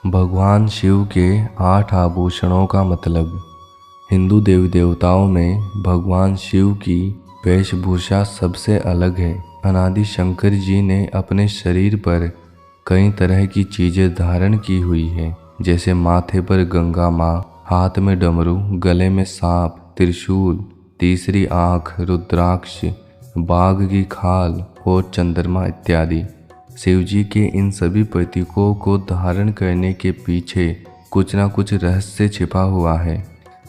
भगवान शिव के 8 आभूषणों का मतलब। हिंदू देवी देवताओं में भगवान शिव की वेशभूषा सबसे अलग है। अनादि शंकर जी ने अपने शरीर पर कई तरह की चीजें धारण की हुई है, जैसे माथे पर गंगा माँ, हाथ में डमरू, गले में सांप, त्रिशूल, तीसरी आंख, रुद्राक्ष, बाघ की खाल और चंद्रमा इत्यादि। शिवजी के इन सभी प्रतीकों को धारण करने के पीछे कुछ ना कुछ रहस्य छिपा हुआ है।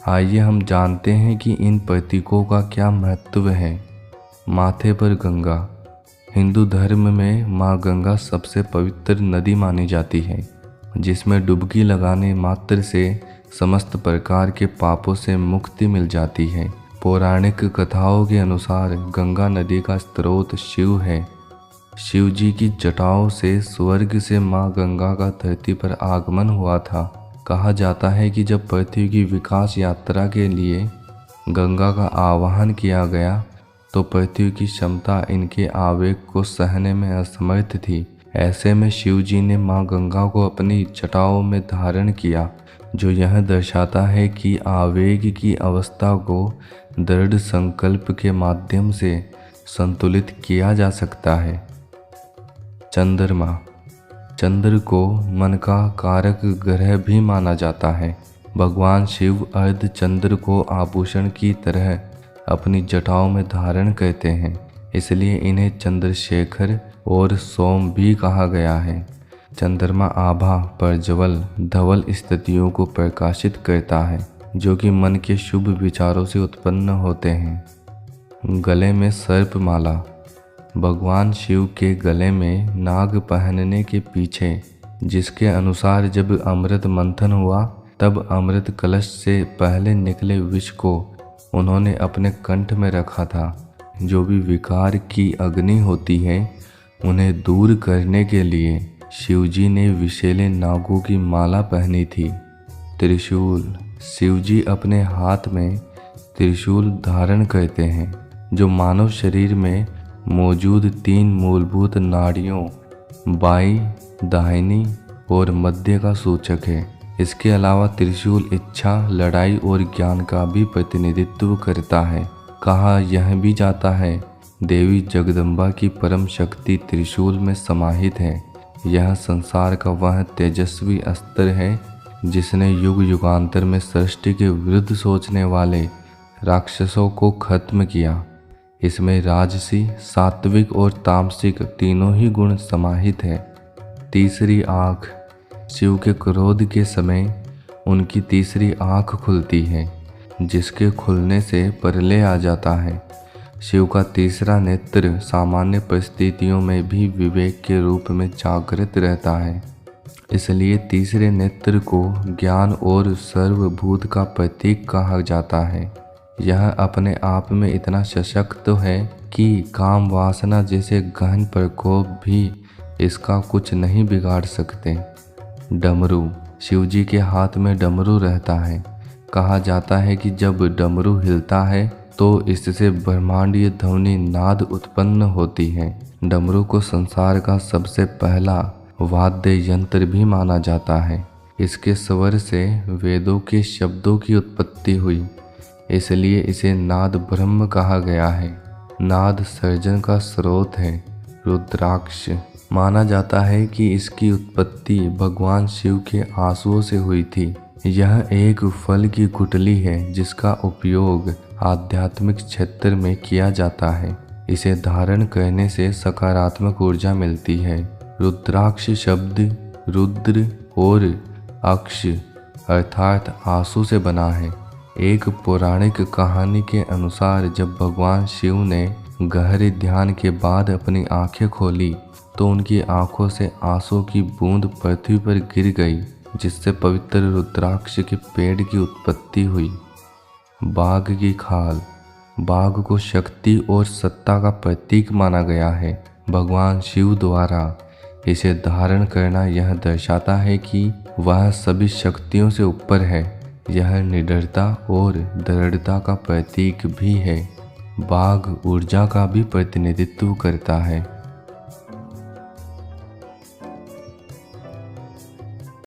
आइए हम जानते हैं कि इन प्रतीकों का क्या महत्व है। माथे पर गंगा। हिंदू धर्म में माँ गंगा सबसे पवित्र नदी मानी जाती है, जिसमें डुबकी लगाने मात्र से समस्त प्रकार के पापों से मुक्ति मिल जाती है। पौराणिक कथाओं के अनुसार गंगा नदी का स्रोत शिव है। शिव जी की जटाओं से स्वर्ग से माँ गंगा का धरती पर आगमन हुआ था। कहा जाता है कि जब पृथ्वी की विकास यात्रा के लिए गंगा का आवाहन किया गया तो पृथ्वी की क्षमता इनके आवेग को सहने में असमर्थ थी। ऐसे में शिव जी ने माँ गंगा को अपनी जटाओं में धारण किया, जो यह दर्शाता है कि आवेग की अवस्था को दृढ़ संकल्प के माध्यम से संतुलित किया जा सकता है। चंद्रमा। चंद्र को मन का कारक ग्रह भी माना जाता है। भगवान शिव अर्ध चंद्र को आभूषण की तरह अपनी जटाओं में धारण करते हैं, इसलिए इन्हें चंद्रशेखर और सोम भी कहा गया है। चंद्रमा आभा, प्रज्वल, धवल स्थितियों को प्रकाशित करता है, जो कि मन के शुभ विचारों से उत्पन्न होते हैं। गले में सर्पमाला। भगवान शिव के गले में नाग पहनने के पीछे, जिसके अनुसार जब अमृत मंथन हुआ तब अमृत कलश से पहले निकले विष को उन्होंने अपने कंठ में रखा था। जो भी विकार की अग्नि होती है उन्हें दूर करने के लिए शिवजी ने विषैले नागों की माला पहनी थी। त्रिशूल। शिवजी अपने हाथ में त्रिशूल धारण करते हैं, जो मानव शरीर में मौजूद 3 मूलभूत नाड़ियों बाईं, दाहिनी और मध्य का सूचक है। इसके अलावा त्रिशूल इच्छा, लड़ाई और ज्ञान का भी प्रतिनिधित्व करता है। कहा यह भी जाता है देवी जगदम्बा की परम शक्ति त्रिशूल में समाहित है। यह संसार का वह तेजस्वी अस्त्र है जिसने युग युगांतर में सृष्टि के विरुद्ध सोचने वाले राक्षसों को खत्म किया। इसमें राजसी, सात्विक और तामसिक तीनों ही गुण समाहित है। तीसरी आँख। शिव के क्रोध के समय उनकी तीसरी आँख खुलती है, जिसके खुलने से प्रलय आ जाता है। शिव का तीसरा नेत्र सामान्य परिस्थितियों में भी विवेक के रूप में जागृत रहता है, इसलिए तीसरे नेत्र को ज्ञान और सर्वभूत का प्रतीक कहा जाता है। यह अपने आप में इतना सशक्त है कि काम वासना जैसे गहन प्रकोप भी इसका कुछ नहीं बिगाड़ सकते। डमरू। शिवजी के हाथ में डमरू रहता है। कहा जाता है कि जब डमरू हिलता है तो इससे ब्रह्मांडीय ध्वनि नाद उत्पन्न होती है। डमरू को संसार का सबसे पहला वाद्य यंत्र भी माना जाता है। इसके स्वर से वेदों के शब्दों की उत्पत्ति हुई, इसलिए इसे नाद ब्रह्म कहा गया है। नाद सर्जन का स्रोत है। रुद्राक्ष। माना जाता है कि इसकी उत्पत्ति भगवान शिव के आंसुओं से हुई थी। यह एक फल की गुठली है जिसका उपयोग आध्यात्मिक क्षेत्र में किया जाता है। इसे धारण करने से सकारात्मक ऊर्जा मिलती है। रुद्राक्ष शब्द रुद्र और अक्ष अर्थात आंसू से बना है। एक पौराणिक कहानी के अनुसार जब भगवान शिव ने गहरे ध्यान के बाद अपनी आंखें खोली तो उनकी आंखों से आंसू की बूंद पृथ्वी पर गिर गई, जिससे पवित्र रुद्राक्ष के पेड़ की उत्पत्ति हुई। बाघ की खाल। बाघ को शक्ति और सत्ता का प्रतीक माना गया है। भगवान शिव द्वारा इसे धारण करना यह दर्शाता है कि वह सभी शक्तियों से ऊपर है। यह निडरता और दृढ़ता का प्रतीक भी है। बाघ ऊर्जा का भी प्रतिनिधित्व करता है।